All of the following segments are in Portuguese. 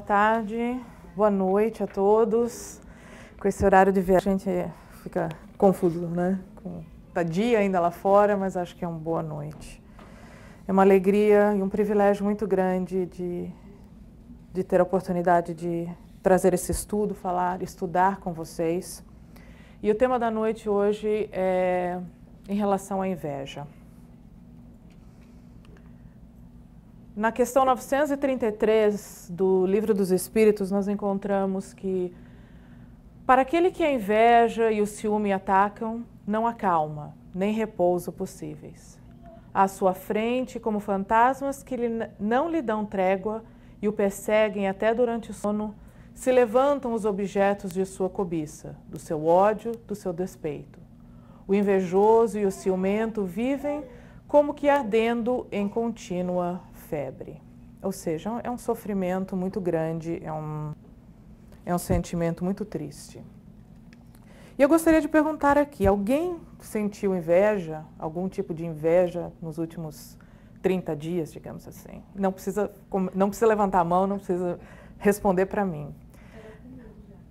tarde, boa noite a todos. Com esse horário de verão a gente fica confuso, né? Tá dia ainda lá fora, mas acho que é uma boa noite. É uma alegria e um privilégio muito grande de ter a oportunidade de trazer esse estudo, estudar com vocês. E o tema da noite hoje é em relação à inveja. Na questão 933 do Livro dos Espíritos, nós encontramos que para aquele que a inveja e o ciúme atacam, não há calma, nem repouso possíveis. À sua frente, como fantasmas que não lhe dão trégua e o perseguem até durante o sono, se levantam os objetos de sua cobiça, do seu ódio, do seu despeito. O invejoso e o ciumento vivem como que ardendo em contínua febre. Ou seja, é um sofrimento muito grande, é um sentimento muito triste. E eu gostaria de perguntar aqui, alguém sentiu inveja, algum tipo de inveja nos últimos 30 dias, digamos assim? Não precisa levantar a mão, não precisa responder para mim.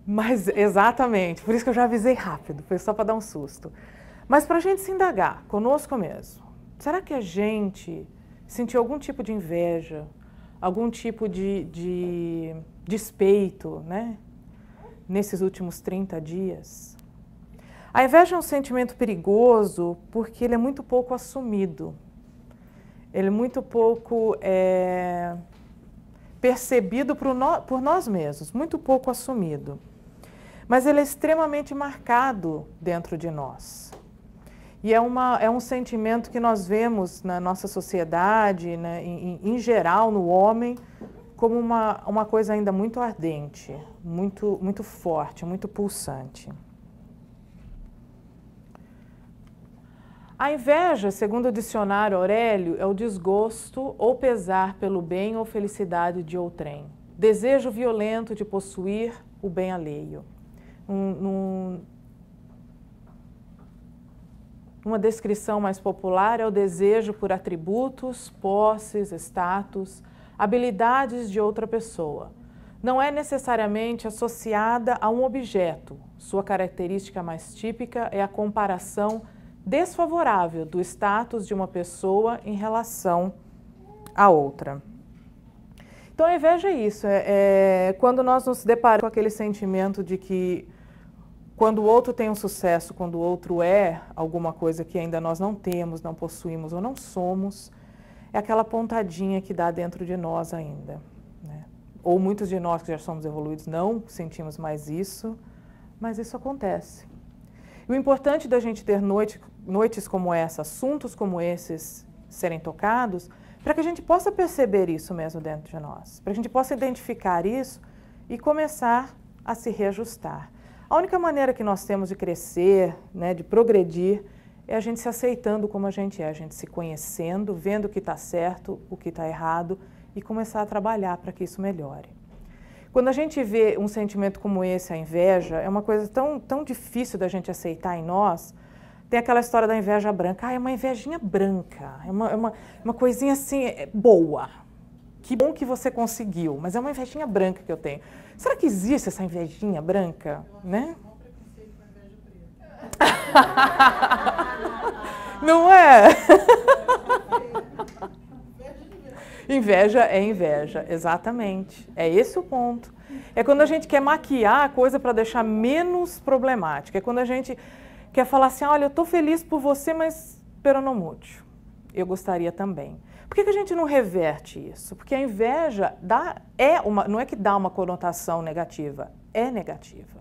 Mas, exatamente, por isso que eu já avisei rápido, foi só para dar um susto. Mas para a gente se indagar, conosco mesmo, será que a gente sentiu algum tipo de inveja, algum tipo de despeito, né? Nesses últimos 30 dias? A inveja é um sentimento perigoso porque ele é muito pouco assumido. Ele é muito pouco percebido por nós mesmos, muito pouco assumido. Mas ele é extremamente marcado dentro de nós. E é um sentimento que nós vemos na nossa sociedade, né, em geral, no homem, como uma coisa ainda muito ardente, muito forte, muito pulsante. A inveja, segundo o dicionário Aurélio, é o desgosto ou pesar pelo bem ou felicidade de outrem. Desejo violento de possuir o bem alheio. Uma descrição mais popular é o desejo por atributos, posses, status, habilidades de outra pessoa. Não é necessariamente associada a um objeto. Sua característica mais típica é a comparação desfavorável do status de uma pessoa em relação à outra. Então a inveja é isso, quando nós nos deparamos com aquele sentimento de que quando o outro tem um sucesso, quando o outro é alguma coisa que ainda nós não temos, não possuímos ou não somos, é aquela pontadinha que dá dentro de nós ainda, né? Ou muitos de nós que já somos evoluídos não sentimos mais isso, mas isso acontece. E o importante da gente ter noites como essa, assuntos como esses serem tocados, para que a gente possa perceber isso mesmo dentro de nós, para que a gente possa identificar isso e começar a se reajustar. A única maneira que nós temos de crescer, né, de progredir, é a gente se aceitando como a gente é, a gente se conhecendo, vendo o que está certo, o que está errado e começar a trabalhar para que isso melhore. Quando a gente vê um sentimento como esse, a inveja, é uma coisa tão difícil da gente aceitar em nós. Tem aquela história da inveja branca. É uma invejinha branca, é uma coisinha assim, boa. Que bom que você conseguiu, mas é uma invejinha branca que eu tenho. Será que existe essa invejinha branca, né? Não é? Inveja é inveja, exatamente. É esse o ponto. É quando a gente quer maquiar a coisa para deixar menos problemática. É quando a gente quer falar assim, olha, eu estou feliz por você, mas pero não mucho. Eu gostaria também. Por que a gente não reverte isso? Porque a inveja não é que dá uma conotação negativa, é negativa.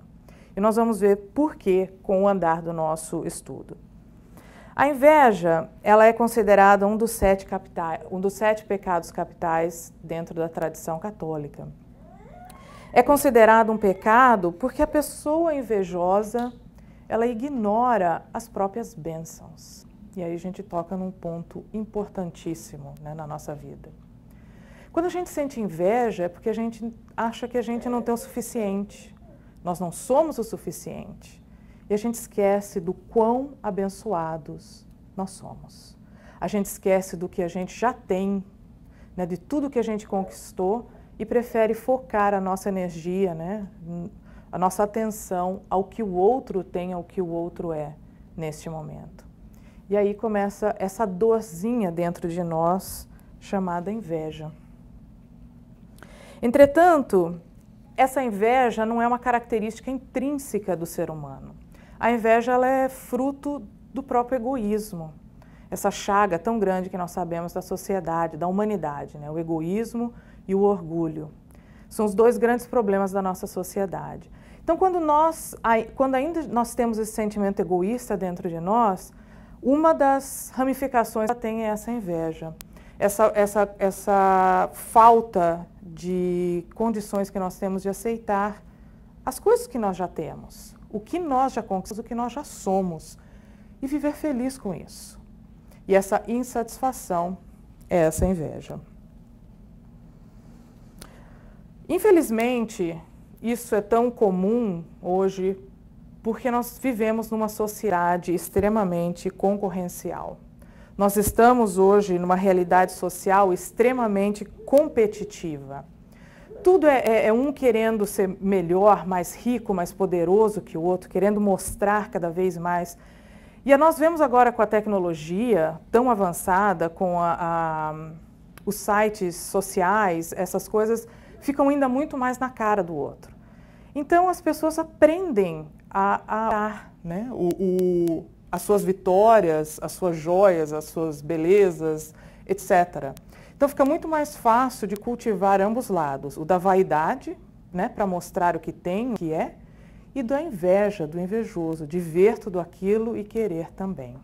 E nós vamos ver por quê com o andar do nosso estudo. A inveja, ela é considerada um dos 7 pecados capitais dentro da tradição católica. É considerado um pecado porque a pessoa invejosa, ela ignora as próprias bênçãos. E aí a gente toca num ponto importantíssimo, né, na nossa vida. Quando a gente sente inveja é porque a gente acha que a gente não tem o suficiente. Nós não somos o suficiente. E a gente esquece do quão abençoados nós somos. A gente esquece do que a gente já tem, né, de tudo que a gente conquistou e prefere focar a nossa energia, né, a nossa atenção ao que o outro tem, ao que o outro é neste momento. E aí começa essa dorzinha dentro de nós chamada inveja. Entretanto, essa inveja não é uma característica intrínseca do ser humano. A inveja ela é fruto do próprio egoísmo. Essa chaga tão grande que nós sabemos da sociedade, da humanidade, né? O egoísmo e o orgulho. São os dois grandes problemas da nossa sociedade. Então, quando ainda nós temos esse sentimento egoísta dentro de nós, uma das ramificações que tem é essa inveja. Essa falta de condições que nós temos de aceitar as coisas que nós já temos, o que nós já conquistamos, o que nós já somos, e viver feliz com isso. E essa insatisfação é essa inveja. Infelizmente, isso é tão comum hoje porque nós vivemos numa sociedade extremamente concorrencial. Nós estamos hoje numa realidade social extremamente competitiva. Tudo é um querendo ser melhor, mais rico, mais poderoso que o outro, querendo mostrar cada vez mais. E nós vemos agora com a tecnologia tão avançada, com os sites sociais, essas coisas ficam ainda muito mais na cara do outro. Então as pessoas aprendem a né, as suas vitórias, as suas joias, as suas belezas, etc. Então fica muito mais fácil de cultivar ambos lados, o da vaidade, né, para mostrar o que tem, o que é, e da inveja, do invejoso, de ver tudo aquilo e querer também.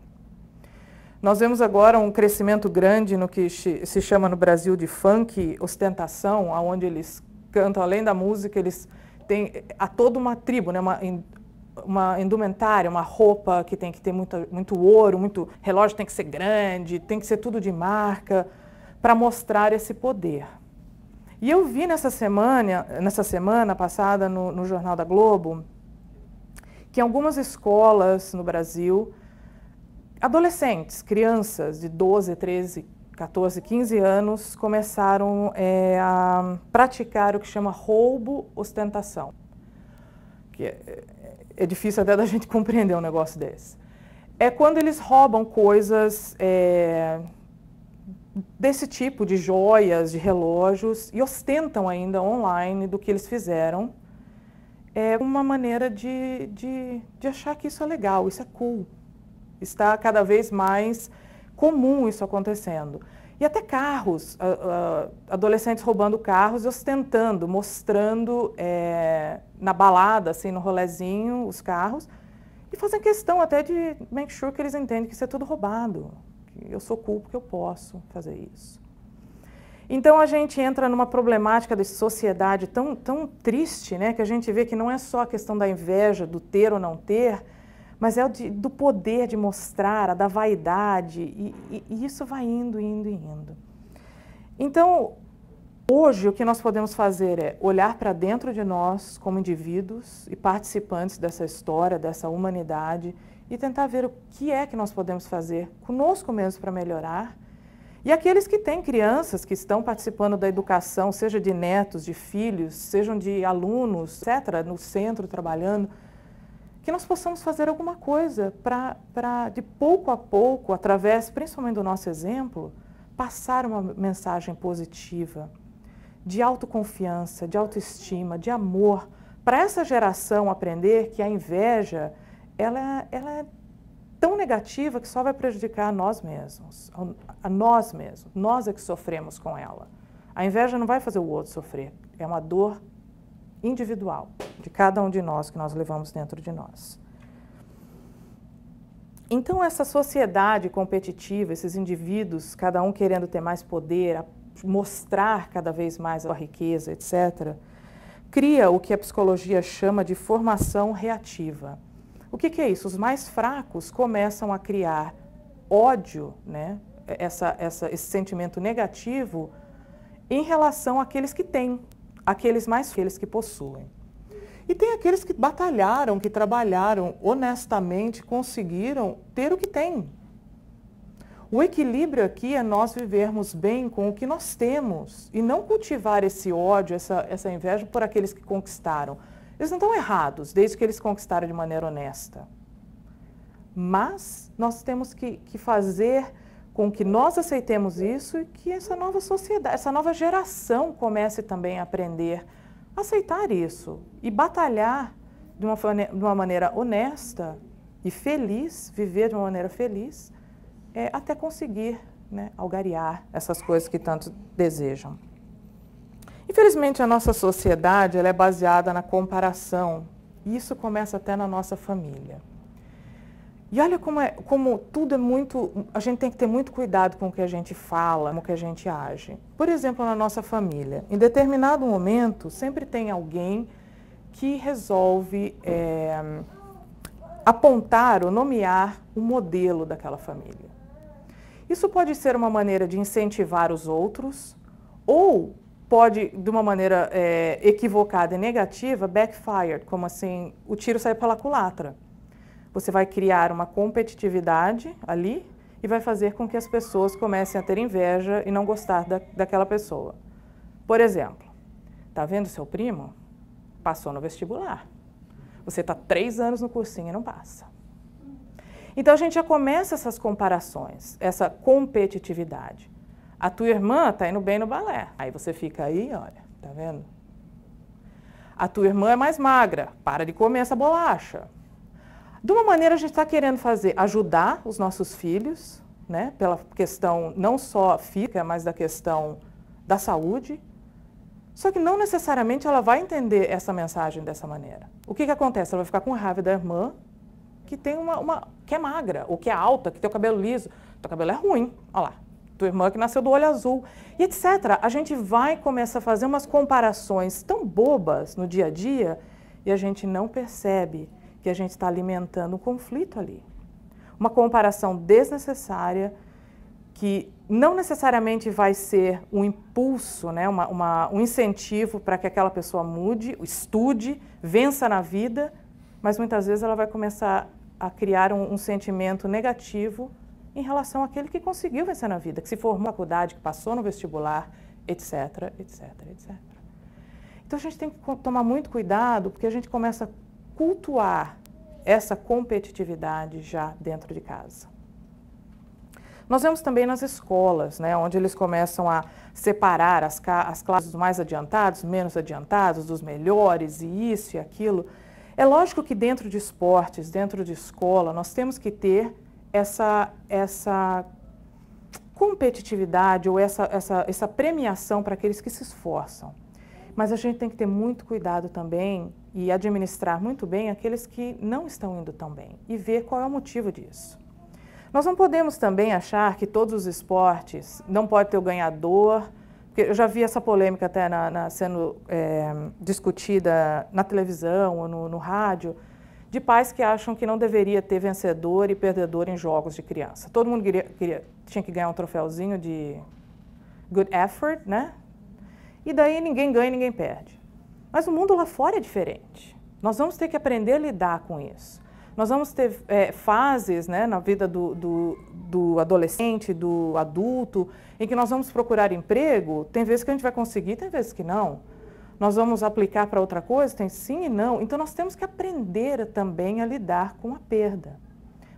Nós vemos agora um crescimento grande no que se chama no Brasil de funk ostentação, onde eles cantam, além da música, eles têm toda uma tribo, né, uma indumentária, uma roupa que tem que ter muito ouro, muito relógio tem que ser grande, tem que ser tudo de marca, para mostrar esse poder. E eu vi nessa semana passada no Jornal da Globo, que em algumas escolas no Brasil, adolescentes, crianças de 12, 13, 14, 15 anos, começaram a praticar o que chama roubo-ostentação. Que é difícil até da gente compreender um negócio desse. É quando eles roubam coisas desse tipo, de joias, de relógios, e ostentam ainda online do que eles fizeram. É uma maneira de achar que isso é legal, isso é cool. Está cada vez mais comum isso acontecendo. E até carros, adolescentes roubando carros e ostentando, mostrando na balada, assim, no rolezinho, os carros, e fazem questão até de make sure que eles entendem que isso é tudo roubado, que eu sou cool porque eu posso fazer isso. Então a gente entra numa problemática de sociedade tão triste, né, que a gente vê que não é só a questão da inveja, do ter ou não ter, mas é do poder de mostrar, da vaidade, e isso vai indo. Então, hoje o que nós podemos fazer é olhar para dentro de nós como indivíduos e participantes dessa história, dessa humanidade, e tentar ver o que é que nós podemos fazer conosco mesmos para melhorar. E aqueles que têm crianças que estão participando da educação, seja de netos, de filhos, sejam de alunos, etc., no centro trabalhando, que nós possamos fazer alguma coisa para, de pouco a pouco, através principalmente do nosso exemplo, passar uma mensagem positiva, de autoconfiança, de autoestima, de amor, para essa geração aprender que a inveja, ela é tão negativa que só vai prejudicar a nós mesmos, nós é que sofremos com ela. A inveja não vai fazer o outro sofrer, é uma dor individual, de cada um de nós, que nós levamos dentro de nós. Então essa sociedade competitiva, esses indivíduos, cada um querendo ter mais poder, mostrar cada vez mais a riqueza, etc., cria o que a psicologia chama de formação reativa. O que é isso? Os mais fracos começam a criar ódio, né? Esse sentimento negativo em relação àqueles que têm, aqueles que possuem. E tem aqueles que batalharam, que trabalharam honestamente, conseguiram ter o que têm. O equilíbrio aqui é nós vivermos bem com o que nós temos e não cultivar esse ódio, essa inveja por aqueles que conquistaram. Eles não estão errados, desde que eles conquistaram de maneira honesta. Mas nós temos que fazer com que nós aceitemos isso e que essa nova sociedade, essa nova geração comece também a aprender a aceitar isso e batalhar de uma maneira honesta e feliz, viver de uma maneira feliz, até conseguir, né, algarear essas coisas que tanto desejam. Infelizmente, a nossa sociedade ela é baseada na comparação, e isso começa até na nossa família. E olha como tudo é muito... A gente tem que ter muito cuidado com o que a gente fala, com o que a gente age. Por exemplo, na nossa família, em determinado momento, sempre tem alguém que resolve apontar ou nomear o modelo daquela família. Isso pode ser uma maneira de incentivar os outros, ou pode, de uma maneira equivocada e negativa, backfired, como assim, o tiro sai pela culatra. Você vai criar uma competitividade ali e vai fazer com que as pessoas comecem a ter inveja e não gostar daquela pessoa. Por exemplo, tá vendo seu primo? Passou no vestibular. Você está 3 anos no cursinho e não passa. Então a gente já começa essas comparações, essa competitividade. A tua irmã está indo bem no balé. Aí você fica aí, olha, tá vendo? A tua irmã é mais magra, para de comer essa bolacha. De uma maneira, a gente está querendo ajudar os nossos filhos, né, pela questão não só física, mas da questão da saúde. Só que não necessariamente ela vai entender essa mensagem dessa maneira. O que acontece? Ela vai ficar com raiva da irmã que tem que é magra, ou que é alta, que tem o cabelo liso. Teu cabelo é ruim, olha lá. Tua irmã que nasceu do olho azul, e etc. A gente vai começar a fazer umas comparações tão bobas no dia a dia e a gente não percebe que a gente está alimentando um conflito ali. Uma comparação desnecessária que não necessariamente vai ser um impulso, né, um incentivo para que aquela pessoa mude, estude, vença na vida, mas muitas vezes ela vai começar a criar um sentimento negativo em relação àquele que conseguiu vencer na vida, que se formou na faculdade, que passou no vestibular, etc, etc, etc. Então a gente tem que tomar muito cuidado, porque a gente começa a cultuar essa competitividade já dentro de casa. Nós vemos também nas escolas, né, onde eles começam a separar as classes dos mais adiantados, menos adiantados, dos melhores, e isso e aquilo. É lógico que dentro de esportes, dentro de escola, nós temos que ter essa competitividade ou essa premiação para aqueles que se esforçam. Mas a gente tem que ter muito cuidado também e administrar muito bem aqueles que não estão indo tão bem e ver qual é o motivo disso. Nós não podemos também achar que todos os esportes não pode ter o ganhador, porque eu já vi essa polêmica até sendo discutida na televisão ou no rádio, de pais que acham que não deveria ter vencedor e perdedor em jogos de criança. Todo mundo tinha que ganhar um troféuzinho de good effort, né? E daí ninguém ganha e ninguém perde. Mas o mundo lá fora é diferente. Nós vamos ter que aprender a lidar com isso. Nós vamos ter fases, né, na vida do adolescente, do adulto, em que nós vamos procurar emprego. Tem vezes que a gente vai conseguir, tem vezes que não. Nós vamos aplicar para outra coisa, tem sim e não. Então nós temos que aprender também a lidar com a perda.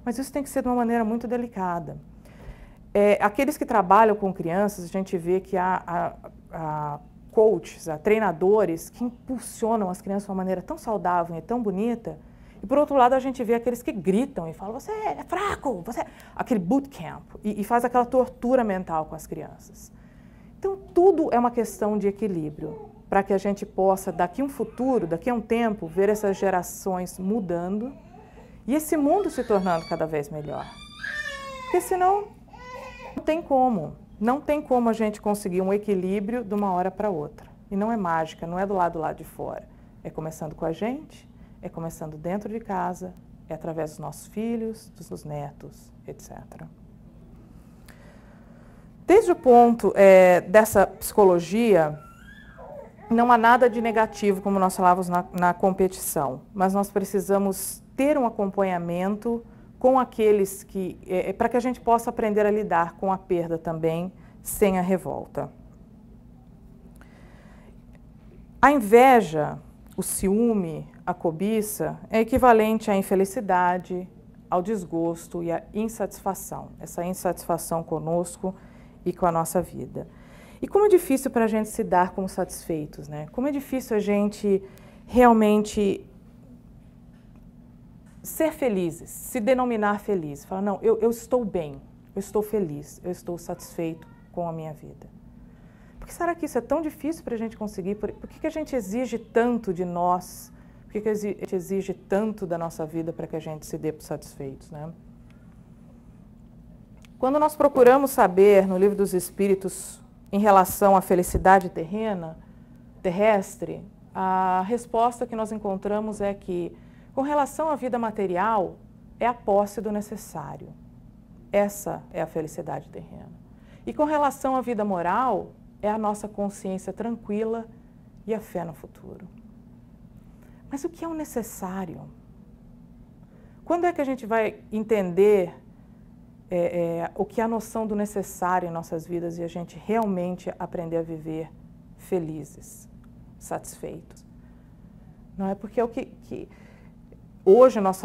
Mas isso tem que ser de uma maneira muito delicada. Aqueles que trabalham com crianças, a gente vê que há coaches, treinadores que impulsionam as crianças de uma maneira tão saudável e tão bonita. E por outro lado a gente vê aqueles que gritam e falam, você é fraco, aquele bootcamp, e faz aquela tortura mental com as crianças. Então tudo é uma questão de equilíbrio, para que a gente possa, daqui a um futuro, daqui a um tempo, ver essas gerações mudando e esse mundo se tornando cada vez melhor. Porque senão não tem como a gente conseguir um equilíbrio de uma hora para outra. E não é mágica, não é do lado de fora. É começando com a gente, é começando dentro de casa, é através dos nossos filhos, dos nossos netos, etc. Desde o ponto dessa psicologia, não há nada de negativo, como nós falávamos na competição, mas nós precisamos ter um acompanhamento com aqueles que... para que a gente possa aprender a lidar com a perda também, sem a revolta. A inveja, o ciúme, a cobiça é equivalente à infelicidade, ao desgosto e à insatisfação. Essa insatisfação conosco e com a nossa vida. E como é difícil para a gente se dar como satisfeitos, né? Como é difícil a gente realmente ser felizes, se denominar feliz. Falar, não, eu estou bem, eu estou feliz, eu estou satisfeito com a minha vida. Por que será que isso é tão difícil para a gente conseguir? Por que a gente exige tanto de nós? Por que a gente exige tanto da nossa vida para que a gente se dê por satisfeitos, né? Quando nós procuramos saber no Livro dos Espíritos em relação à felicidade terrestre, a resposta que nós encontramos é que, com relação à vida material, é a posse do necessário. Essa é a felicidade terrena. E com relação à vida moral, é a nossa consciência tranquila e a fé no futuro. Mas o que é o necessário? Quando é que a gente vai entender o que é a noção do necessário em nossas vidas e a gente realmente aprender a viver felizes, satisfeitos? Não é porque é o que hoje nós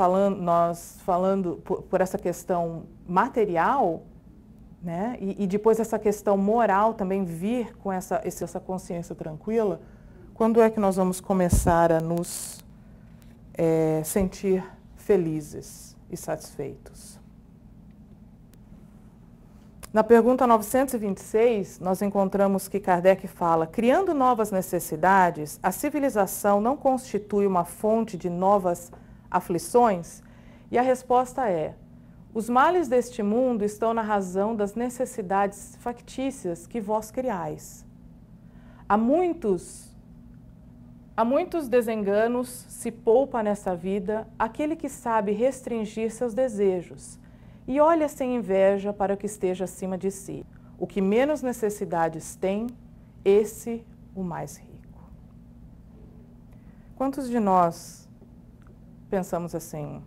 falando por essa questão material, né, e depois essa questão moral também vir com essa consciência tranquila, quando é que nós vamos começar a nos sentir felizes e satisfeitos? Na pergunta 926, nós encontramos que Kardec fala: criando novas necessidades, a civilização não constitui uma fonte de novas aflições? E a resposta é: os males deste mundo estão na razão das necessidades factícias que vós criais. Há muitos desenganos se poupa nessa vida aquele que sabe restringir seus desejos e olha sem inveja para o que esteja acima de si. O que menos necessidades tem, esse o mais rico. Quantos de nós pensamos assim: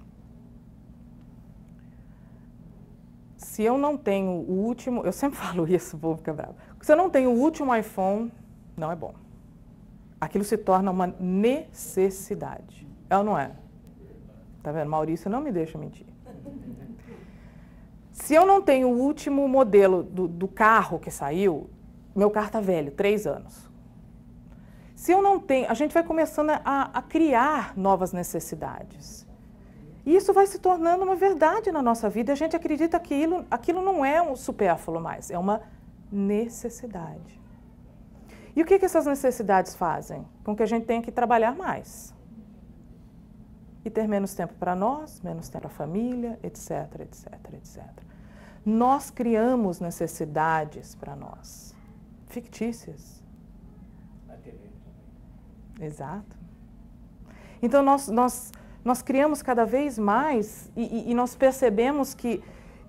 se eu não tenho o último... Eu sempre falo isso, o povo fica bravo. Se eu não tenho o último iPhone, não é bom. Aquilo se torna uma necessidade. É ou não é? Tá vendo? Maurício não me deixa mentir. Se eu não tenho o último modelo do carro que saiu, meu carro está velho, 3 anos. Se eu não tenho... A gente vai começando a criar novas necessidades. E isso vai se tornando uma verdade na nossa vida. A gente acredita que aquilo não é um supérfluo mais, é uma necessidade. E o que essas necessidades fazem? Com que a gente tenha que trabalhar mais. E ter menos tempo para nós, menos tempo para a família, etc, etc, etc. Nós criamos necessidades para nós, fictícias. Exato. Então, nós criamos cada vez mais e nós percebemos que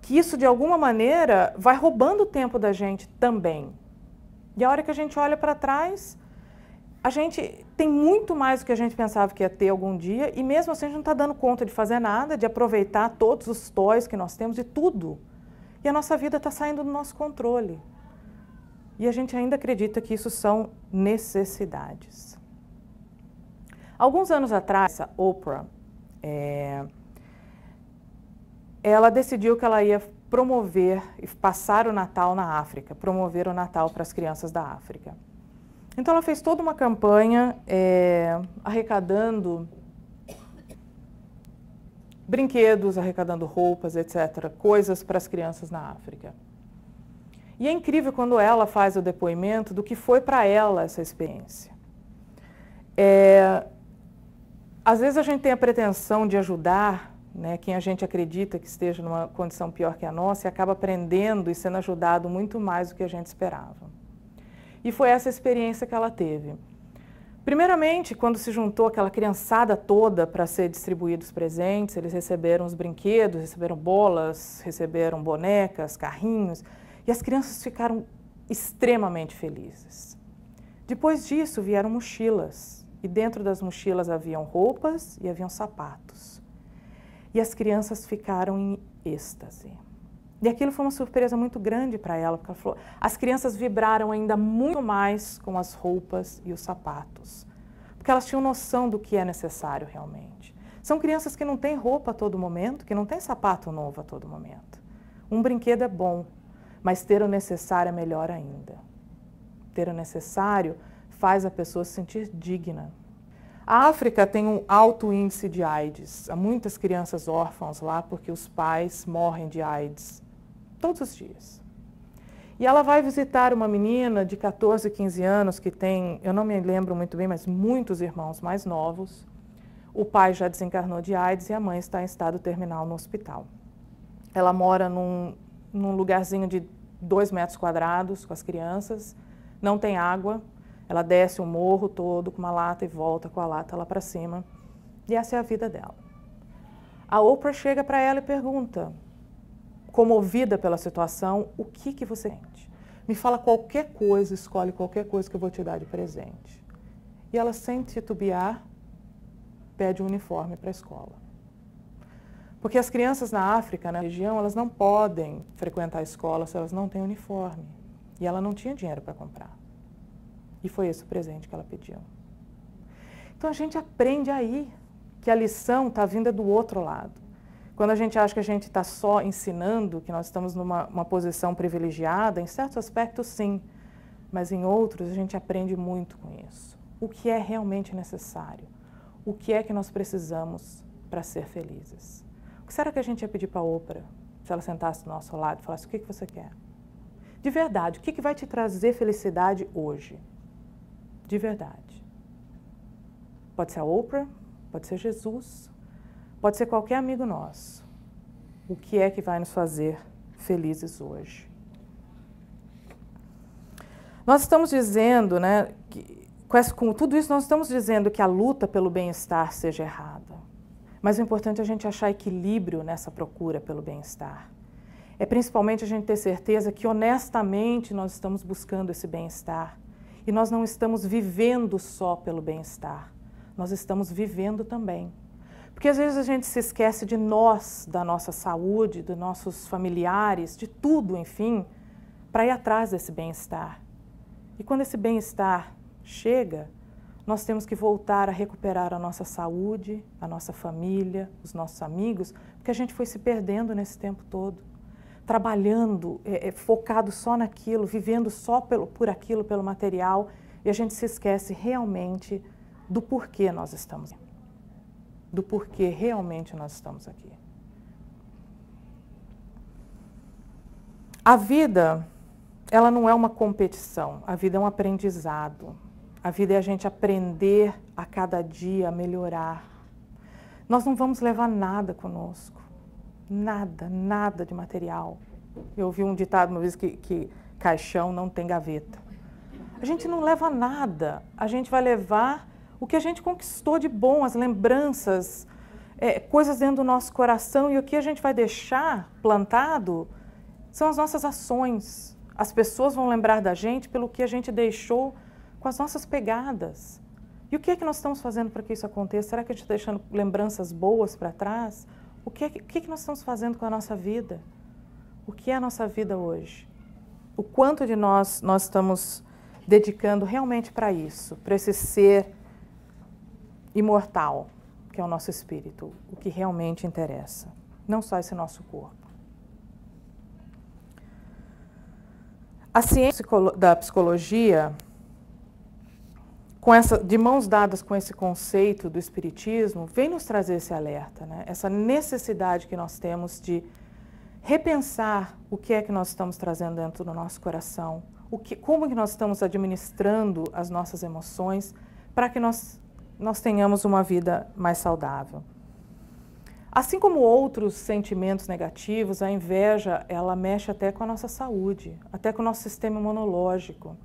isso, de alguma maneira, vai roubando o tempo da gente também. E a hora que a gente olha para trás, a gente tem muito mais do que a gente pensava que ia ter algum dia, e mesmo assim a gente não está dando conta de fazer nada, de aproveitar todos os toys que nós temos, de tudo. E a nossa vida está saindo do nosso controle. E a gente ainda acredita que isso são necessidades. Alguns anos atrás, a Oprah, ela decidiu que ela ia promover e passar o Natal na África, promover o Natal para as crianças da África. Então ela fez toda uma campanha arrecadando brinquedos, arrecadando roupas, etc., coisas para as crianças na África. E é incrível quando ela faz o depoimento do que foi para ela essa experiência. Às vezes a gente tem a pretensão de ajudar, né, quem a gente acredita que esteja numa condição pior que a nossa, e acaba aprendendo e sendo ajudado muito mais do que a gente esperava. E foi essa experiência que ela teve. Primeiramente, quando se juntou aquela criançada toda para ser distribuídos presentes, eles receberam os brinquedos, receberam bolas, receberam bonecas, carrinhos, e as crianças ficaram extremamente felizes. Depois disso, vieram mochilas, e dentro das mochilas haviam roupas e haviam sapatos. E as crianças ficaram em êxtase. E aquilo foi uma surpresa muito grande para ela, porque ela falou, as crianças vibraram ainda muito mais com as roupas e os sapatos, porque elas tinham noção do que é necessário realmente. São crianças que não têm roupa a todo momento, que não têm sapato novo a todo momento. Um brinquedo é bom, mas ter o necessário é melhor ainda. Ter o necessário faz a pessoa se sentir digna. A África tem um alto índice de AIDS. Há muitas crianças órfãs lá porque os pais morrem de AIDS todos os dias. E ela vai visitar uma menina de 14, 15 anos que tem, eu não me lembro muito bem, mas muitos irmãos mais novos. O pai já desencarnou de AIDS e a mãe está em estado terminal no hospital. Ela mora num lugarzinho de 2 metros quadrados com as crianças, não tem água, ela desce o morro todo com uma lata e volta com a lata lá para cima. E essa é a vida dela. A Oprah chega para ela e pergunta, comovida pela situação, o que você sente? Me fala qualquer coisa, escolhe qualquer coisa que eu vou te dar de presente. E ela, sem titubear, pede um uniforme para a escola. Porque as crianças na África, na região, elas não podem frequentar a escola se elas não têm uniforme. E ela não tinha dinheiro para comprar. E foi esse o presente que ela pediu. Então a gente aprende aí que a lição está vinda do outro lado. Quando a gente acha que a gente está só ensinando, que nós estamos numa posição privilegiada, em certos aspectos sim, mas em outros a gente aprende muito com isso. O que é realmente necessário? O que é que nós precisamos para ser felizes? O que será que a gente ia pedir para a Oprah, se ela sentasse do nosso lado e falasse, o que você quer? De verdade, o que vai te trazer felicidade hoje? De verdade. Pode ser a Oprah, pode ser Jesus, pode ser qualquer amigo nosso. O que é que vai nos fazer felizes hoje? Nós estamos dizendo, né, que com tudo isso nós estamos dizendo que a luta pelo bem-estar seja errada. Mas o importante é a gente achar equilíbrio nessa procura pelo bem-estar. É principalmente a gente ter certeza que honestamente nós estamos buscando esse bem-estar. E nós não estamos vivendo só pelo bem-estar, nós estamos vivendo também. Porque às vezes a gente se esquece de nós, da nossa saúde, dos nossos familiares, de tudo, enfim, para ir atrás desse bem-estar. E quando esse bem-estar chega, nós temos que voltar a recuperar a nossa saúde, a nossa família, os nossos amigos, porque a gente foi se perdendo nesse tempo todo. Trabalhando, focado só naquilo, vivendo só por aquilo, pelo material, e a gente se esquece realmente do porquê nós estamos aqui. Do porquê realmente nós estamos aqui. A vida, ela não é uma competição, a vida é um aprendizado. A vida é a gente aprender a cada dia a melhorar. Nós não vamos levar nada conosco. Nada, nada de material. Eu ouvi um ditado uma vez que caixão não tem gaveta. A gente não leva nada, a gente vai levar o que a gente conquistou de bom, as lembranças, coisas dentro do nosso coração, e o que a gente vai deixar plantado são as nossas ações. As pessoas vão lembrar da gente pelo que a gente deixou com as nossas pegadas. E o que é que nós estamos fazendo para que isso aconteça? Será que a gente está deixando lembranças boas para trás? O que é que nós estamos fazendo com a nossa vida? O que é a nossa vida hoje? O quanto de nós estamos dedicando realmente para isso, para esse ser imortal, que é o nosso espírito, o que realmente interessa, não só esse nosso corpo. A ciência da psicologia, de mãos dadas com esse conceito do espiritismo, vem nos trazer esse alerta, né? Essa necessidade que nós temos de repensar o que é que nós estamos trazendo dentro do nosso coração, como que nós estamos administrando as nossas emoções para que nós tenhamos uma vida mais saudável. Assim como outros sentimentos negativos, a inveja, ela mexe até com a nossa saúde, até com o nosso sistema imunológico.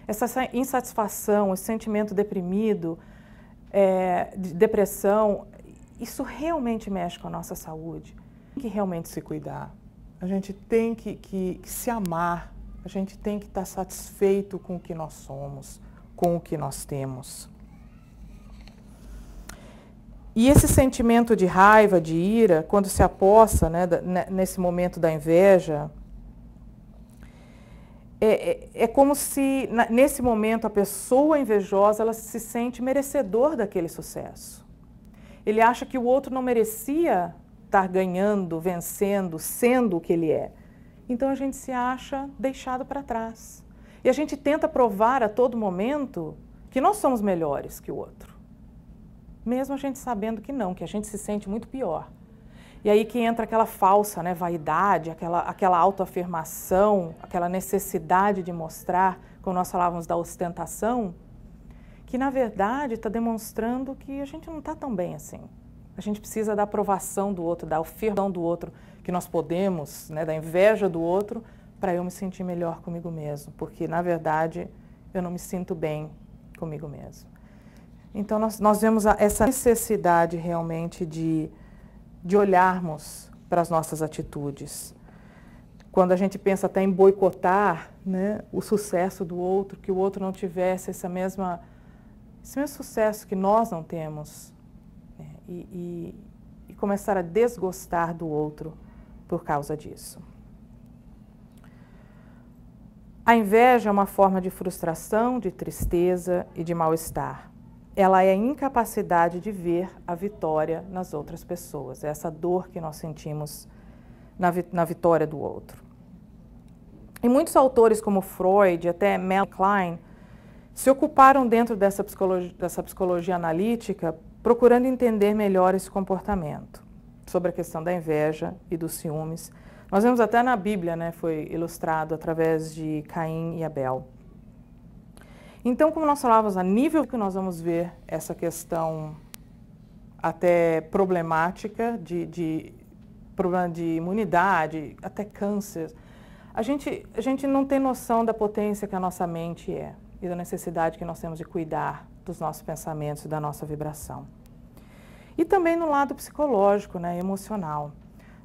Essa insatisfação, esse sentimento deprimido, de depressão, isso realmente mexe com a nossa saúde. Tem que realmente se cuidar. A gente tem que se amar, a gente tem que estar satisfeito com o que nós somos, com o que nós temos. E esse sentimento de raiva, de ira, quando se apossa, né, nesse momento da inveja, é como se, nesse momento, a pessoa invejosa ela se sente merecedor daquele sucesso. Ele acha que o outro não merecia estar ganhando, vencendo, sendo o que ele é. Então a gente se acha deixado para trás. E a gente tenta provar a todo momento que nós somos melhores que o outro. Mesmo a gente sabendo que não, que a gente se sente muito pior. E aí que entra aquela falsa, né, vaidade, aquela autoafirmação, aquela necessidade de mostrar, como nós falávamos da ostentação, que na verdade está demonstrando que a gente não está tão bem assim. A gente precisa da aprovação do outro, da afirmação do outro, que nós podemos, né, da inveja do outro, para eu me sentir melhor comigo mesmo, porque na verdade eu não me sinto bem comigo mesmo. Então nós vemos essa necessidade realmente de olharmos para as nossas atitudes. Quando a gente pensa até em boicotar, né, o sucesso do outro, que o outro não tivesse esse mesmo sucesso que nós não temos, né, e começar a desgostar do outro por causa disso. A inveja é uma forma de frustração, de tristeza e de mal-estar. Ela é a incapacidade de ver a vitória nas outras pessoas, é essa dor que nós sentimos na vitória do outro. E muitos autores como Freud, até Mel Klein, se ocuparam dentro dessa psicologia analítica, procurando entender melhor esse comportamento, sobre a questão da inveja e dos ciúmes. Nós vemos até na Bíblia, né, foi ilustrado através de Caim e Abel. Então, como nós falávamos, a nível que nós vamos ver essa questão até problemática, de problema de imunidade, até câncer, a gente não tem noção da potência que a nossa mente é e da necessidade que nós temos de cuidar dos nossos pensamentos e da nossa vibração. E também no lado psicológico, né, emocional.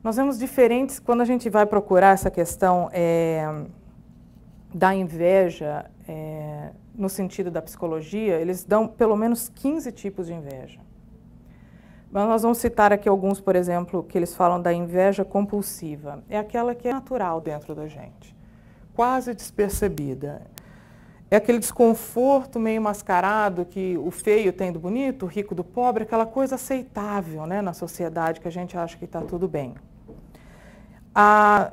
Nós vemos diferentes, quando a gente vai procurar essa questão da inveja, no sentido da psicologia, eles dão pelo menos 15 tipos de inveja. Mas nós vamos citar aqui alguns, por exemplo, que eles falam da inveja compulsiva. É aquela que é natural dentro da gente, quase despercebida. É aquele desconforto meio mascarado que o feio tem do bonito, o rico do pobre, aquela coisa aceitável, né, na sociedade que a gente acha que está tudo bem.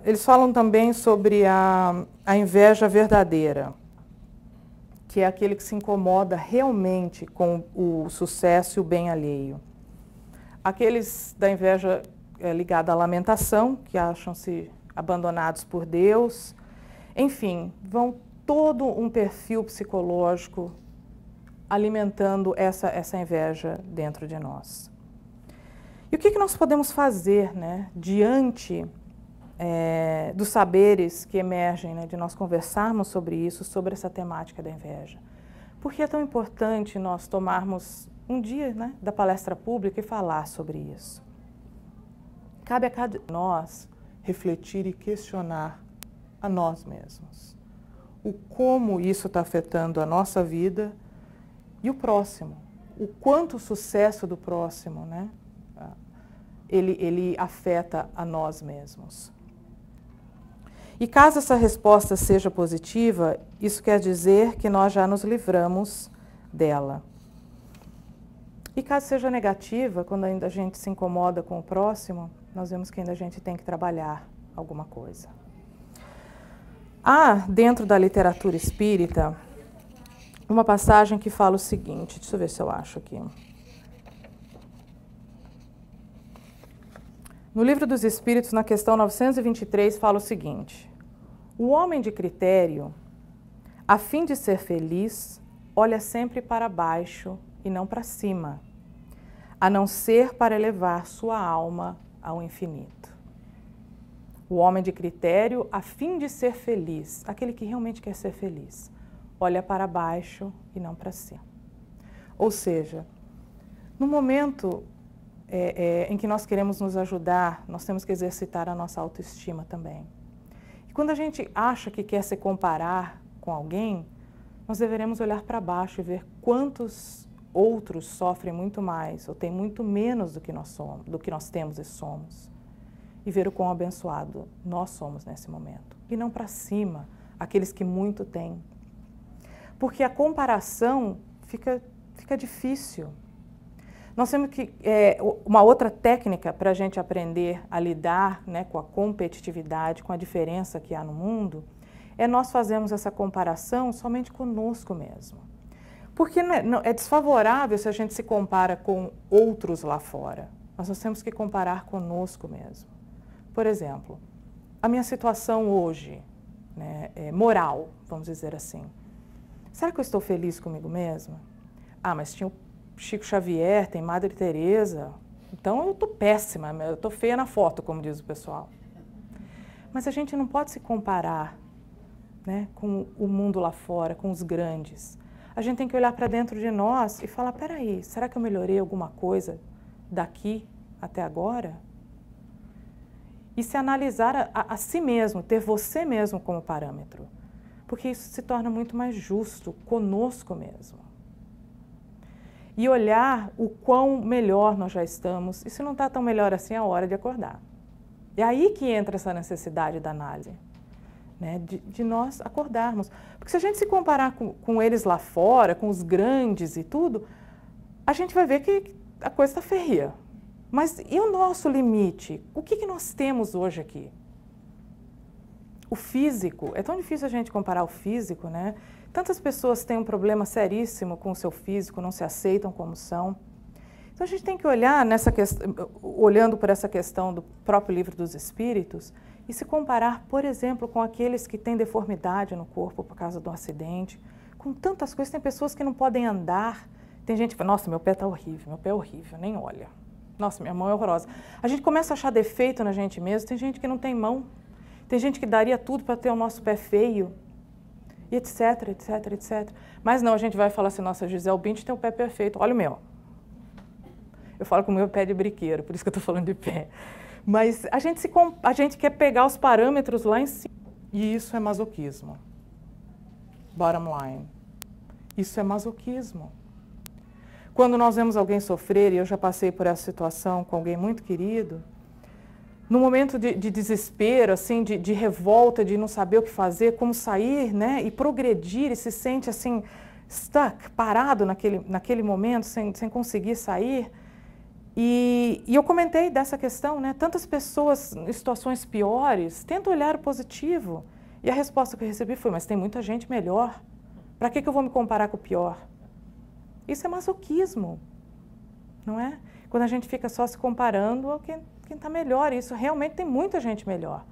Eles falam também sobre a inveja verdadeira, que é aquele que se incomoda realmente com o sucesso e o bem alheio. Aqueles da inveja ligada à lamentação, que acham-se abandonados por Deus. Enfim, vão todo um perfil psicológico alimentando essa inveja dentro de nós. E o que nós podemos fazer, né, diante dos saberes que emergem, né, de nós conversarmos sobre isso, sobre essa temática da inveja? Por que é tão importante nós tomarmos um dia, né, da palestra pública e falar sobre isso? Cabe a cada um de nós refletir e questionar a nós mesmos. O como isso está afetando a nossa vida e o próximo. O quanto o sucesso do próximo, né, ele afeta a nós mesmos. E caso essa resposta seja positiva, isso quer dizer que nós já nos livramos dela. E caso seja negativa, quando ainda a gente se incomoda com o próximo, nós vemos que ainda a gente tem que trabalhar alguma coisa. Há, dentro da literatura espírita, uma passagem que fala o seguinte, deixa eu ver se eu acho aqui. No Livro dos Espíritos, na questão 923, fala o seguinte: o homem de critério, a fim de ser feliz, olha sempre para baixo e não para cima, a não ser para elevar sua alma ao infinito. O homem de critério, a fim de ser feliz, aquele que realmente quer ser feliz, olha para baixo e não para cima. Ou seja, no momento em que nós queremos nos ajudar, nós temos que exercitar a nossa autoestima também. E quando a gente acha que quer se comparar com alguém, nós deveremos olhar para baixo e ver outros sofrem muito mais ou têm muito menos do que nós somos, do que nós temos e somos. E ver o quão abençoado nós somos nesse momento. E não para cima, aqueles que muito têm. Porque a comparação fica difícil. Nós temos que, uma outra técnica para a gente aprender a lidar, né, com a competitividade, com a diferença que há no mundo, é nós fazermos essa comparação somente conosco mesmo. Porque é desfavorável se a gente se compara com outros lá fora. Nós temos que comparar conosco mesmo. Por exemplo, a minha situação hoje, né, moral, vamos dizer assim. Será que eu estou feliz comigo mesma? Ah, mas tinha o Chico Xavier, tem Madre Teresa, então eu estou péssima, eu estou feia na foto, como diz o pessoal. Mas a gente não pode se comparar, né, com o mundo lá fora, com os grandes. A gente tem que olhar para dentro de nós e falar, peraí, será que eu melhorei alguma coisa daqui até agora? E se analisar a si mesmo, ter você mesmo como parâmetro. Porque isso se torna muito mais justo conosco mesmo. E olhar o quão melhor nós já estamos, e se não está tão melhor assim, é a hora de acordar. É aí que entra essa necessidade da análise, né? De nós acordarmos. Porque se a gente se comparar com eles lá fora, com os grandes e tudo, a gente vai ver que a coisa está feia. Mas e o nosso limite? O que nós temos hoje aqui? O físico, é tão difícil a gente comparar o físico, né? Tantas pessoas têm um problema seríssimo com o seu físico, não se aceitam como são. Então a gente tem que olhar olhando por essa questão do próprio Livro dos Espíritos e se comparar, por exemplo, com aqueles que têm deformidade no corpo por causa de um acidente, com tantas coisas. Tem pessoas que não podem andar. Tem gente que fala, nossa, meu pé está horrível, meu pé é horrível, nem olha. Nossa, minha mão é horrorosa. A gente começa a achar defeito na gente mesmo. Tem gente que não tem mão. Tem gente que daria tudo para ter o nosso pé feio. E etc, etc, etc. Mas não, a gente vai falar assim, nossa, Gisele Bündchen tem o pé perfeito. Olha o meu. Eu falo com o meu pé de briqueiro, por isso que eu estou falando de pé. Mas a gente quer pegar os parâmetros lá em cima. E isso é masoquismo. Bottom line. Isso é masoquismo. Quando nós vemos alguém sofrer, e eu já passei por essa situação com alguém muito querido, no momento de desespero, assim, de revolta, de não saber o que fazer, como sair, né, e progredir, e se sente assim, stuck, parado naquele momento, sem conseguir sair. E eu comentei dessa questão, né, tantas pessoas em situações piores, tenta olhar o positivo. E a resposta que eu recebi foi, mas tem muita gente melhor. Para que eu vou me comparar com o pior? Isso é masoquismo, não é? Quando a gente fica só se comparando a quem está melhor. Isso realmente tem muita gente melhor.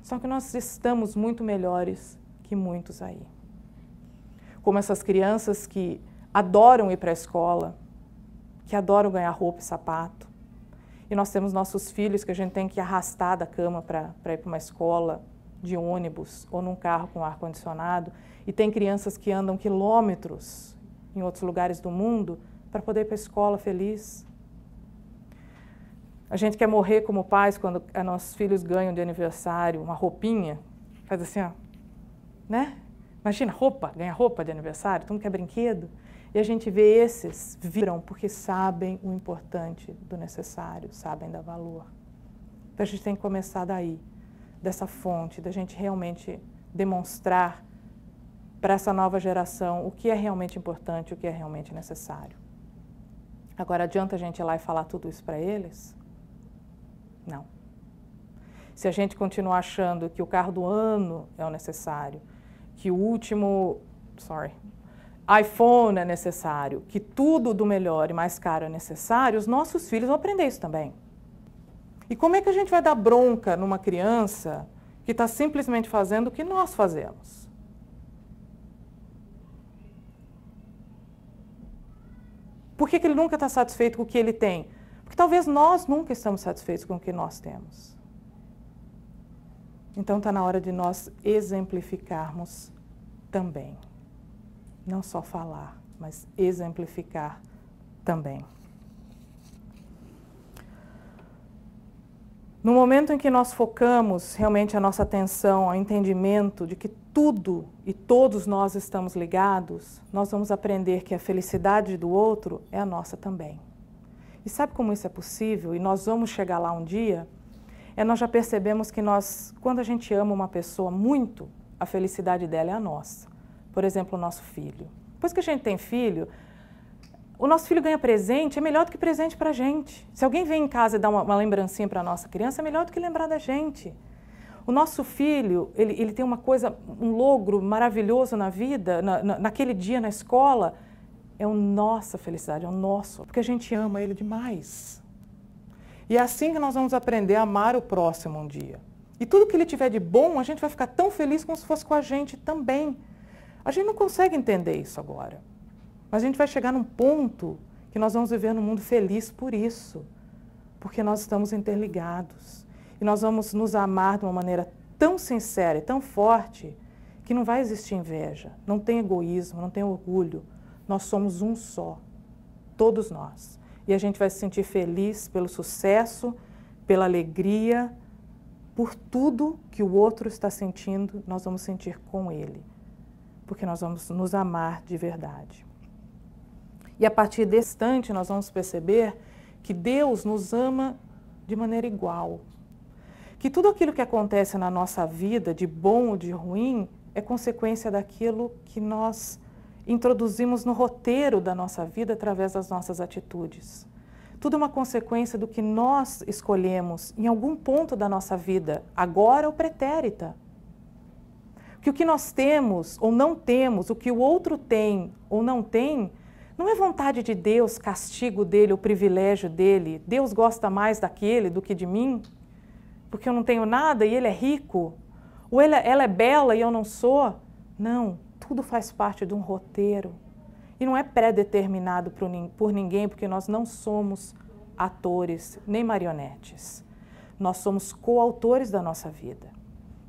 Só que nós estamos muito melhores que muitos aí. Como essas crianças que adoram ir para a escola, que adoram ganhar roupa e sapato. E nós temos nossos filhos que a gente tem que arrastar da cama para ir para uma escola de ônibus ou num carro com ar-condicionado. E tem crianças que andam quilômetros em outros lugares do mundo para poder ir para a escola feliz. A gente quer morrer como pais quando nossos filhos ganham de aniversário uma roupinha. Faz assim, ó, né? Imagina, ganha roupa de aniversário, todo mundo quer brinquedo. E a gente vê esses viram porque sabem o importante do necessário, sabem dar valor. Então a gente tem que começar daí, dessa fonte, da gente realmente demonstrar para essa nova geração o que é realmente importante, o que é realmente necessário. Agora, adianta a gente ir lá e falar tudo isso para eles? Não. Se a gente continuar achando que o carro do ano é o necessário, que o último, iPhone é necessário, que tudo do melhor e mais caro é necessário, os nossos filhos vão aprender isso também. E como é que a gente vai dar bronca numa criança que está simplesmente fazendo o que nós fazemos? Por que ele nunca está satisfeito com o que ele tem? Porque talvez nós nunca estamos satisfeitos com o que nós temos. Então está na hora de nós exemplificarmos também. Não só falar, mas exemplificar também. No momento em que nós focamos realmente a nossa atenção ao entendimento de que tudo e todos nós estamos ligados, nós vamos aprender que a felicidade do outro é a nossa também. E sabe como isso é possível? E nós vamos chegar lá um dia, nós já percebemos que quando a gente ama uma pessoa muito, a felicidade dela é a nossa. Por exemplo, o nosso filho. Depois que a gente tem filho, o nosso filho ganha presente, é melhor do que presente para a gente. Se alguém vem em casa e dá uma lembrancinha para a nossa criança, é melhor do que lembrar da gente. O nosso filho, ele tem uma coisa, um logro maravilhoso na vida, naquele dia na escola, é a nossa felicidade, é o nosso, porque a gente ama ele demais. E é assim que nós vamos aprender a amar o próximo um dia. E tudo que ele tiver de bom, a gente vai ficar tão feliz como se fosse com a gente também. A gente não consegue entender isso agora. Mas a gente vai chegar num ponto que nós vamos viver num mundo feliz por isso. Porque nós estamos interligados. E nós vamos nos amar de uma maneira tão sincera e tão forte que não vai existir inveja, não tem egoísmo, não tem orgulho. Nós somos um só, todos nós. E a gente vai se sentir feliz pelo sucesso, pela alegria, por tudo que o outro está sentindo, nós vamos sentir com ele. Porque nós vamos nos amar de verdade. E a partir desse instante nós vamos perceber que Deus nos ama de maneira igual. Que tudo aquilo que acontece na nossa vida, de bom ou de ruim, é consequência daquilo que nós introduzimos no roteiro da nossa vida através das nossas atitudes. Tudo é uma consequência do que nós escolhemos em algum ponto da nossa vida, agora ou pretérita. Que o que nós temos ou não temos, o que o outro tem ou não tem, não é vontade de Deus, castigo dele, o privilégio dele. Deus gosta mais daquele do que de mim, porque eu não tenho nada e ele é rico. Ou ela é bela e eu não sou. Não, tudo faz parte de um roteiro. E não é pré-determinado por ninguém, porque nós não somos atores nem marionetes. Nós somos coautores da nossa vida.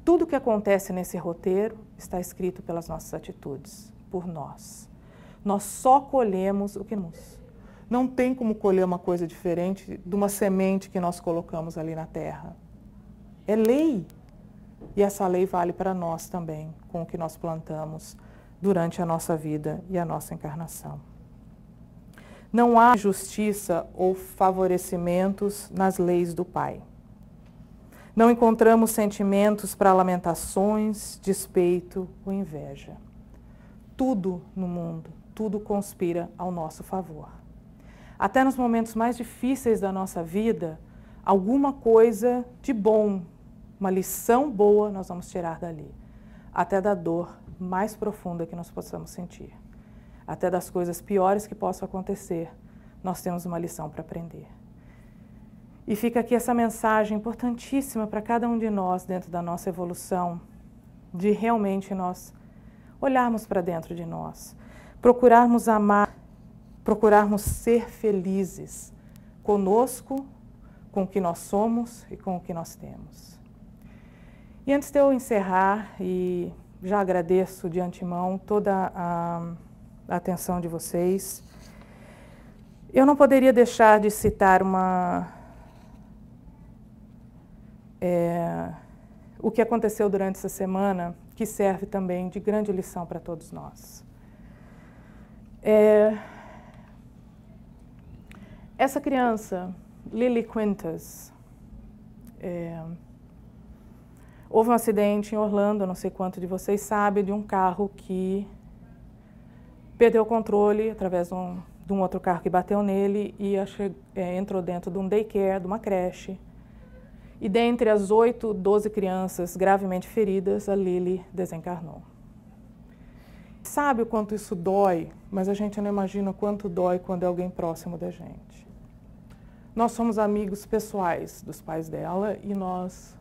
Tudo que acontece nesse roteiro está escrito pelas nossas atitudes, por nós. Nós só colhemos o que nos. Não tem como colher uma coisa diferente de uma semente que nós colocamos ali na terra. É lei. E essa lei vale para nós também, com o que nós plantamos durante a nossa vida e a nossa encarnação. Não há justiça ou favorecimentos nas leis do Pai. Não encontramos sentimentos para lamentações, despeito ou inveja. Tudo no mundo, tudo conspira ao nosso favor. Até nos momentos mais difíceis da nossa vida, alguma coisa de bom, uma lição boa nós vamos tirar dali. Até da dor mais profunda que nós possamos sentir. Até das coisas piores que possam acontecer, nós temos uma lição para aprender. E fica aqui essa mensagem importantíssima para cada um de nós dentro da nossa evolução, de realmente nós olharmos para dentro de nós, procurarmos amar, procurarmos ser felizes conosco, com o que nós somos e com o que nós temos. E antes de eu encerrar, e já agradeço de antemão toda a atenção de vocês, eu não poderia deixar de citar o que aconteceu durante essa semana, que serve também de grande lição para todos nós. Essa criança, Lily Quintas, houve um acidente em Orlando, não sei quanto de vocês sabem, de um carro que perdeu o controle através de um outro carro que bateu nele e entrou dentro de um daycare, de uma creche. E dentre as 12 crianças gravemente feridas, a Lily desencarnou. Sabe o quanto isso dói, mas a gente não imagina o quanto dói quando é alguém próximo da gente. Nós somos amigos pessoais dos pais dela e nós...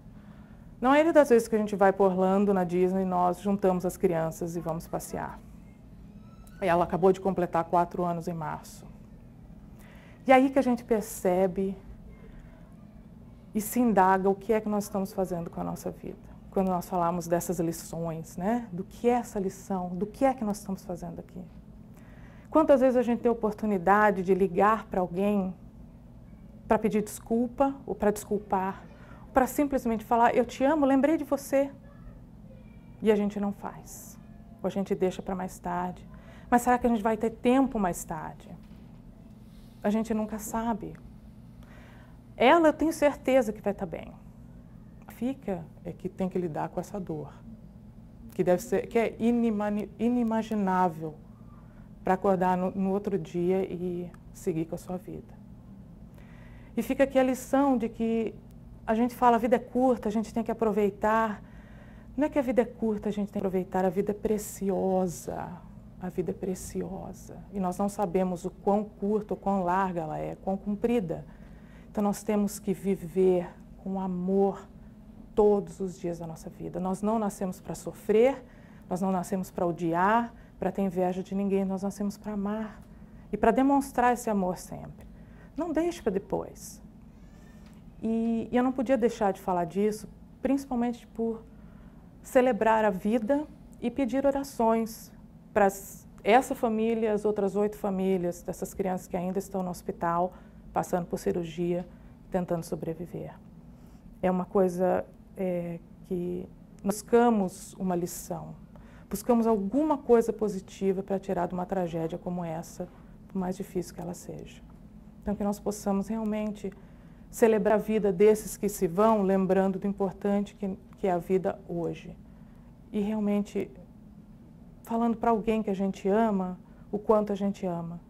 Na maioria das vezes que a gente vai para Orlando, na Disney, nós juntamos as crianças e vamos passear. Ela acabou de completar 4 anos em março. E aí que a gente percebe e se indaga o que é que nós estamos fazendo com a nossa vida. Quando nós falamos dessas lições, né? Do que é essa lição? Do que é que nós estamos fazendo aqui? Quantas vezes a gente tem a oportunidade de ligar para alguém para pedir desculpa ou para desculpar, para simplesmente falar, eu te amo, lembrei de você. E a gente não faz. Ou a gente deixa para mais tarde. Mas será que a gente vai ter tempo mais tarde? A gente nunca sabe. Ela, eu tenho certeza que vai estar bem. Fica é que tem que lidar com essa dor. Que deve ser, que é inimaginável para acordar no outro dia e seguir com a sua vida. E fica aqui a lição de que a gente fala, a vida é curta, a gente tem que aproveitar. Não é que a vida é curta, a gente tem que aproveitar, a vida é preciosa. A vida é preciosa. E nós não sabemos o quão curta, o quão larga ela é, quão comprida. Então nós temos que viver com amor todos os dias da nossa vida. Nós não nascemos para sofrer, nós não nascemos para odiar, para ter inveja de ninguém, nós nascemos para amar e para demonstrar esse amor sempre. Não deixe para depois. E eu não podia deixar de falar disso, principalmente por celebrar a vida e pedir orações para essa família, as outras 8 famílias dessas crianças que ainda estão no hospital, passando por cirurgia, tentando sobreviver. É uma coisa que buscamos uma lição, buscamos alguma coisa positiva para tirar de uma tragédia como essa, por mais difícil que ela seja. Então, que nós possamos realmente celebrar a vida desses que se vão, lembrando do importante que é a vida hoje. E realmente falando para alguém que a gente ama, o quanto a gente ama.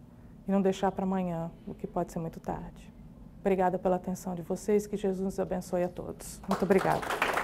E não deixar para amanhã, o que pode ser muito tarde. Obrigada pela atenção de vocês, que Jesus nos abençoe a todos. Muito obrigada.